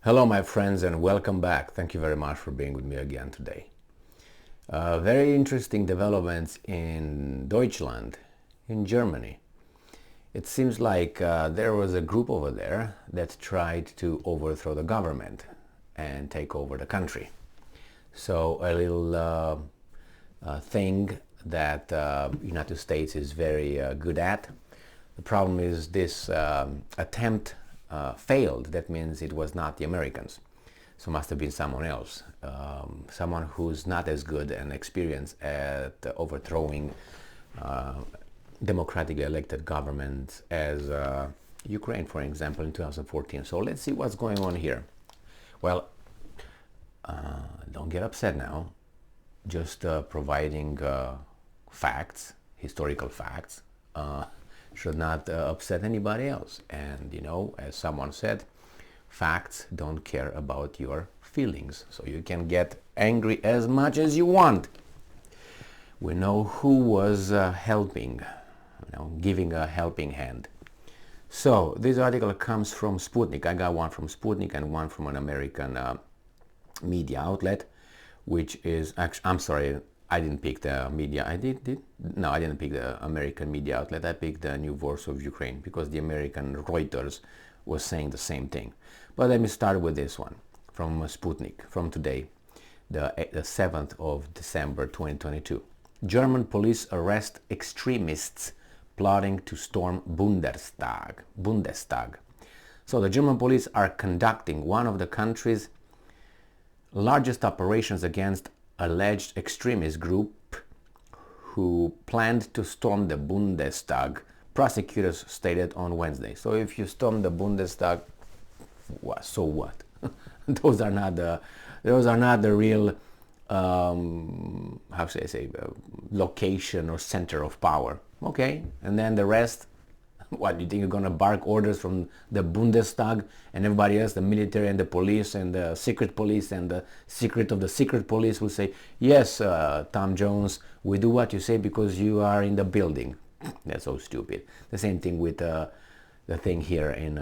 Hello my friends and welcome back. Thank you very much for being with me again today. Very interesting developments in Deutschland, in Germany. It seems like there was a group over there that tried to overthrow the government and take over the country. So a little thing that United States is very good at. The problem is this attempt failed. That means it was not the Americans. So must have been someone else, someone who's not as good and experienced at overthrowing democratically elected governments as Ukraine, for example, in 2014. So let's see what's going on here. Well, don't get upset now. Just providing facts, historical facts, should not upset anybody else. And you know, as someone said, facts don't care about your feelings, so you can get angry as much as you want. We know who was helping, giving a helping hand. So this article comes from Sputnik. I got one from Sputnik and one from an American media outlet, which is actually, I'm sorry, I didn't pick the media. I did? No, I didn't pick the American media outlet. I picked the New Voice of Ukraine because the American Reuters was saying the same thing. But let me start with this one from Sputnik, from today, the 7th of December 2022. German police arrest extremists plotting to storm Bundestag. So the German police are conducting one of the country's largest operations against alleged extremist group who planned to storm the Bundestag, prosecutors stated on Wednesday. So if you storm the Bundestag, so what? those are not the real how should I say, location or center of power. Okay, and then the rest. What, you think you're gonna bark orders from the Bundestag and everybody else, the military and the police and the secret police and the secret of the secret police will say, yes, Tom Jones, we do what you say because you are in the building. That's so stupid. The same thing with the thing here in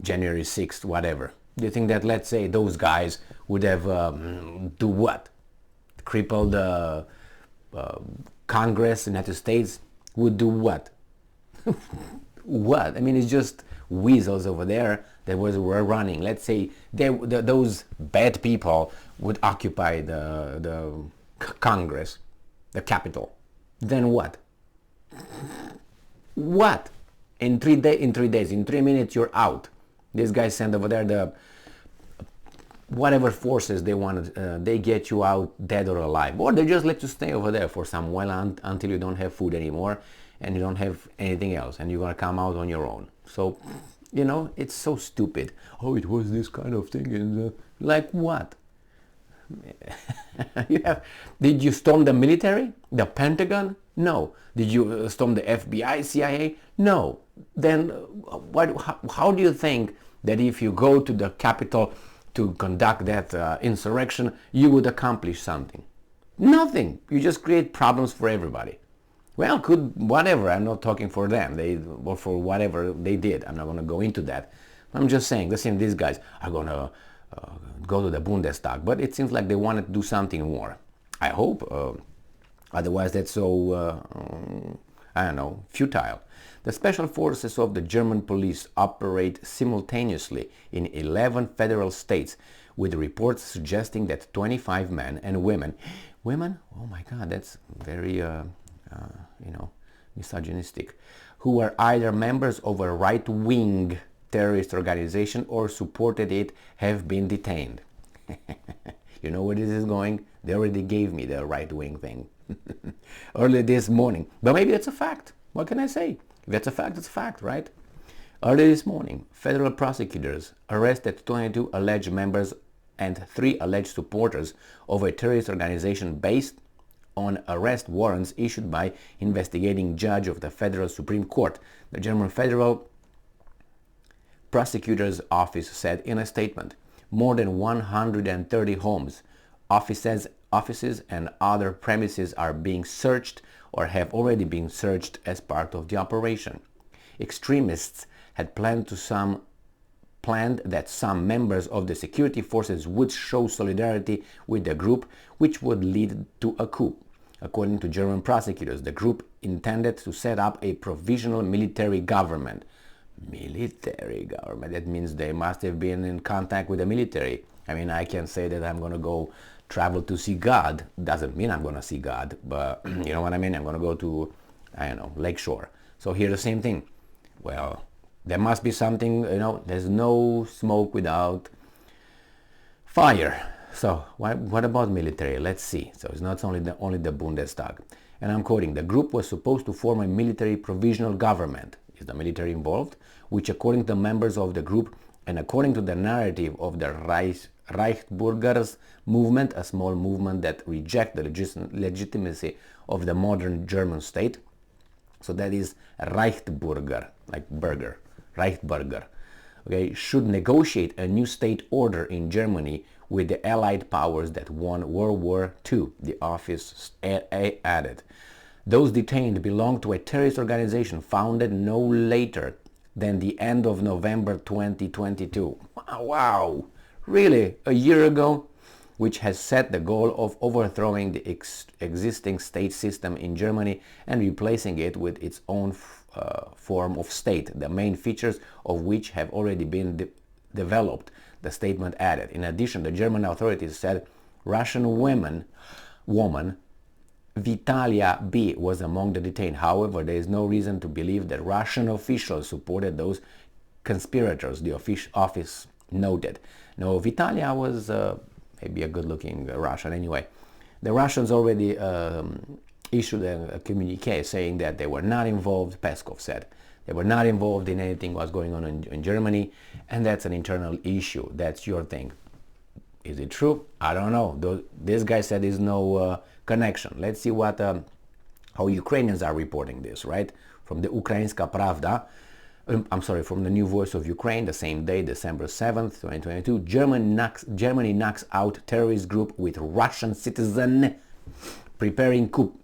January 6th, whatever. Do you think that, let's say, those guys would have do what? Crippled the Congress, United States? Would do what? What? I mean, it's just weasels over there that were running. Let's say those bad people would occupy the Congress, the Capitol. Then what? What? In 3 days, in 3 minutes, you're out. These guys send over there the whatever forces they wanted, they get you out dead or alive, or they just let you stay over there for some while until you don't have food anymore and you don't have anything else and you're gonna come out on your own. So, you know, it's so stupid. Oh, it was this kind of thing, and like what? Did you storm the military, the Pentagon? No. Did you storm the FBI, CIA? No. Then how do you think that if you go to the Capitol to conduct that insurrection, you would accomplish something? Nothing. You just create problems for everybody. Well, whatever. I'm not talking for them. Or for whatever they did. I'm not going to go into that. I'm just saying, listen, these guys are going to go to the Bundestag, but it seems like they wanted to do something more. I hope. Otherwise, that's so, I don't know, futile. The special forces of the German police operate simultaneously in 11 federal states, with reports suggesting that 25 men and women, oh my God, that's very, misogynistic, who are either members of a right-wing terrorist organization or supported it, have been detained. You know where this is going? They already gave me the right-wing thing early this morning. But maybe that's a fact. What can I say? If that's a fact, it's a fact, right? Early this morning, federal prosecutors arrested 22 alleged members and 3 alleged supporters of a terrorist organization based on arrest warrants issued by investigating judge of the Federal Supreme Court. The German Federal Prosecutor's Office said in a statement, more than 130 homes, offices and other premises are being searched or have already been searched as part of the operation. Extremists had planned to planned that some members of the security forces would show solidarity with the group, which would lead to a coup. According to German prosecutors, the group intended to set up a provisional military government. Military government, that means they must have been in contact with the military. I mean, I can say that I'm going to go travel to see God. Doesn't mean I'm going to see God, but you know what I mean? I'm going to go to, I don't know, Lakeshore. So here the same thing. Well, there must be something, you know, there's no smoke without fire. So what about military? Let's see. So it's not only the Bundestag. And I'm quoting, the group was supposed to form a military provisional government. Is the military involved? Which according to members of the group and according to the narrative of the Reichsbürgers movement, a small movement that reject the legitimacy of the modern German state. So that is Reichsbürger, like burger, Reichsbürger. Okay, should negotiate a new state order in Germany with the Allied powers that won World War II, the office added. Those detained belong to a terrorist organization founded no later than the end of November 2022. Wow, really? A year ago? Which has set the goal of overthrowing the existing state system in Germany and replacing it with its own form of state, the main features of which have already been developed, the statement added. In addition, the German authorities said Russian woman Vitalia B. was among the detained. However, there is no reason to believe that Russian officials supported those conspirators, the office noted. No, Vitalia was maybe a good-looking Russian anyway. The Russians already issued a communique saying that they were not involved, Peskov said. They were not involved in anything was going on in Germany, and that's an internal issue. That's your thing. Is it true? I don't know. This guy said there's no connection. Let's see what how Ukrainians are reporting this, right? From the Ukrainska Pravda, from the New Voice of Ukraine, the same day, December 7th, 2022, Germany knocks out terrorist group with Russian citizen preparing coup,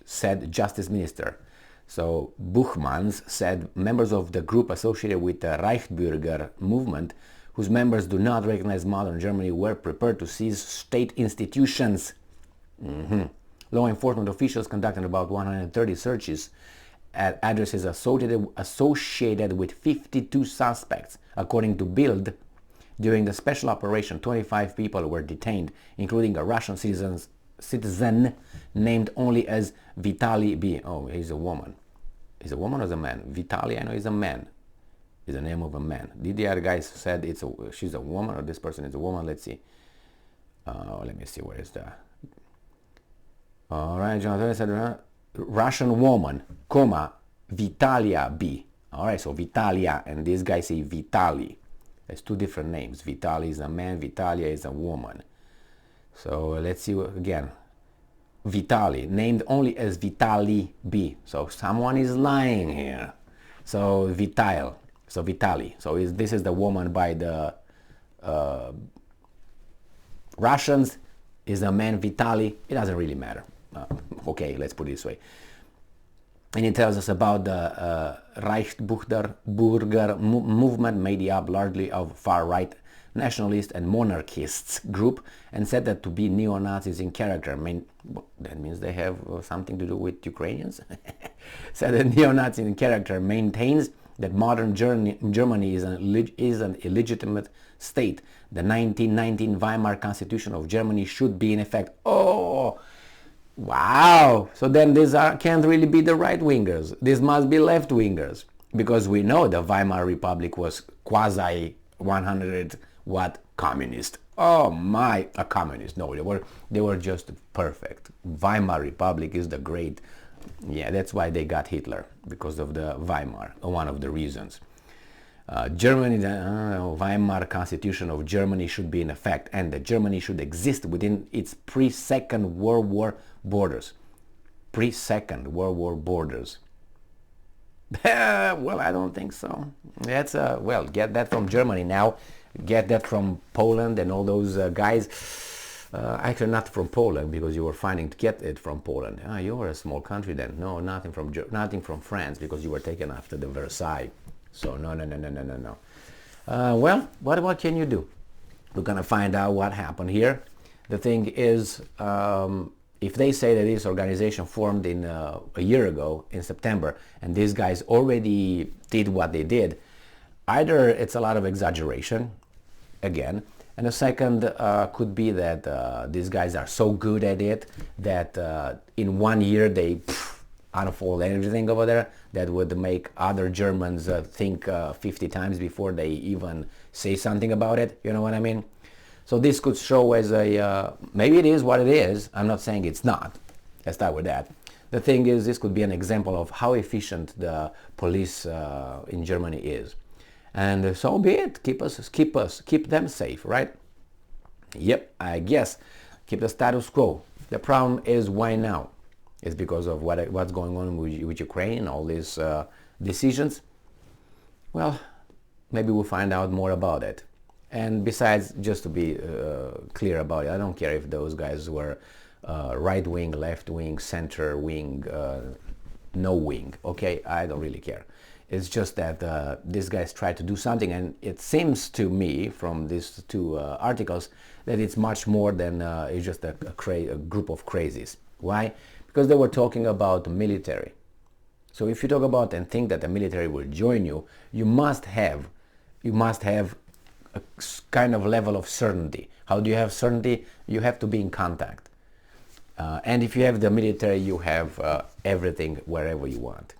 said Justice Minister. So Buchmans said members of the group associated with the Reichsbürger movement, whose members do not recognize modern Germany, were prepared to seize state institutions. Law enforcement officials conducted about 130 searches at addresses associated with 52 suspects. According to Bild, during the special operation, 25 people were detained, including a Russian citizen named only as Vitaly B. Oh, he's a woman. He's a woman or is a man? Vitaly, I know he's a man. Is the name of a man. The other guys said she's a woman or this person is a woman. Let's see. Let me see, where is the... All right, Jonathan said Russian woman, comma, Vitalia B. All right, so Vitalia, and this guy say Vitaly. There's two different names. Vitaly is a man, Vitalia is a woman. So let's see again. Vitaly, named only as Vitaly B. So someone is lying here. So Vitaly. So this is the woman by the Russians. Is a man Vitaly. It doesn't really matter. Okay, let's put it this way. And it tells us about the Reichsbürger movement made up largely of far-right nationalists and monarchists group, and said that to be neo-Nazis in character. That means they have something to do with Ukrainians. Said that neo-Nazi in character maintains that modern Germany is an illegitimate state. The 1919 Weimar Constitution of Germany should be in effect. Oh, wow. So then these can't really be the right-wingers. These must be left-wingers. Because we know the Weimar Republic was quasi 100 what communist. Oh my, a communist. No, they were just perfect. Weimar Republic is the great. Yeah, that's why they got Hitler, because of the Weimar, one of the reasons. Germany, the Weimar Constitution of Germany should be in effect, and that Germany should exist within its pre-Second World War borders. Pre-Second World War borders. Well, I don't think so. That's well, get that from Germany now. Get that from Poland and all those guys. Actually, not from Poland, because you were finding to get it from Poland. You were a small country then. No, nothing from France, because you were taken after the Versailles. So no. Well, what can you do? We're going to find out what happened here. The thing is, if they say that this organization formed in a year ago in September, and these guys already did what they did, either it's a lot of exaggeration, again, and the second could be that these guys are so good at it that in 1 year they unfold everything over there that would make other Germans think 50 times before they even say something about it. You know what I mean? So this could show as a, maybe it is what it is. I'm not saying it's not. Let's start with that. The thing is, this could be an example of how efficient the police in Germany is. And so be it. Keep them safe, right? Yep, I guess. Keep the status quo. The problem is, why now? It's because of what's going on with Ukraine and all these decisions. Well, maybe we'll find out more about it. And besides, just to be clear about it, I don't care if those guys were right wing, left wing, center wing, no wing. Okay, I don't really care. It's just that these guys tried to do something, and it seems to me from these two articles that it's much more than it's just a group of crazies. Why? Because they were talking about the military. So if you talk about and think that the military will join you, you must have a kind of level of certainty. How do you have certainty? You have to be in contact. And if you have the military, you have everything wherever you want.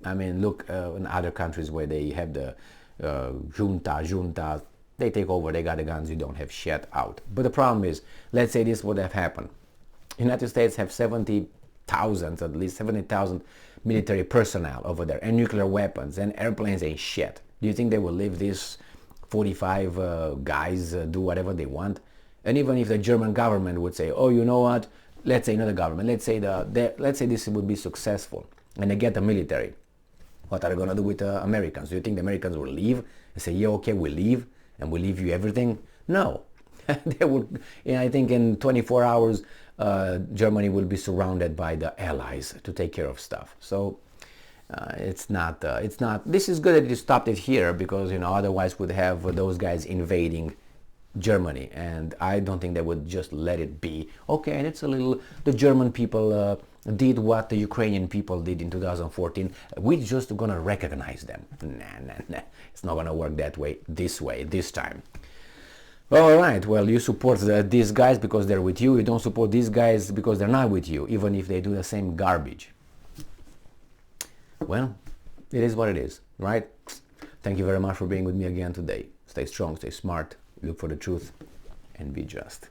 I mean, look in other countries where they have the junta, they take over, they got the guns, you don't have shit out. But the problem is, let's say this would have happened. United States have 70,000, at least 70,000 military personnel over there, and nuclear weapons, and airplanes ain't shit. Do you think they will leave these 45 guys do whatever they want? And even if the German government would say, oh, you know what, let's say not the government, let's say let's say this would be successful, and they get the military, what are they going to do with the Americans? Do you think the Americans will leave and say, yeah, okay, we'll leave, and we'll leave you everything? No. They would, I think in 24 hours, Germany will be surrounded by the allies to take care of stuff. So it's not, this is good that you stopped it here, because, otherwise we'd have those guys invading Germany, and I don't think they would just let it be. Okay, and it's a little, the German people did what the Ukrainian people did in 2014. We're just gonna recognize them. Nah. It's not gonna work that way, this time. All right, well, you support these guys because they're with you. You don't support these guys because they're not with you, even if they do the same garbage. Well, it is what it is, right? Thank you very much for being with me again today. Stay strong, stay smart, look for the truth, and be just.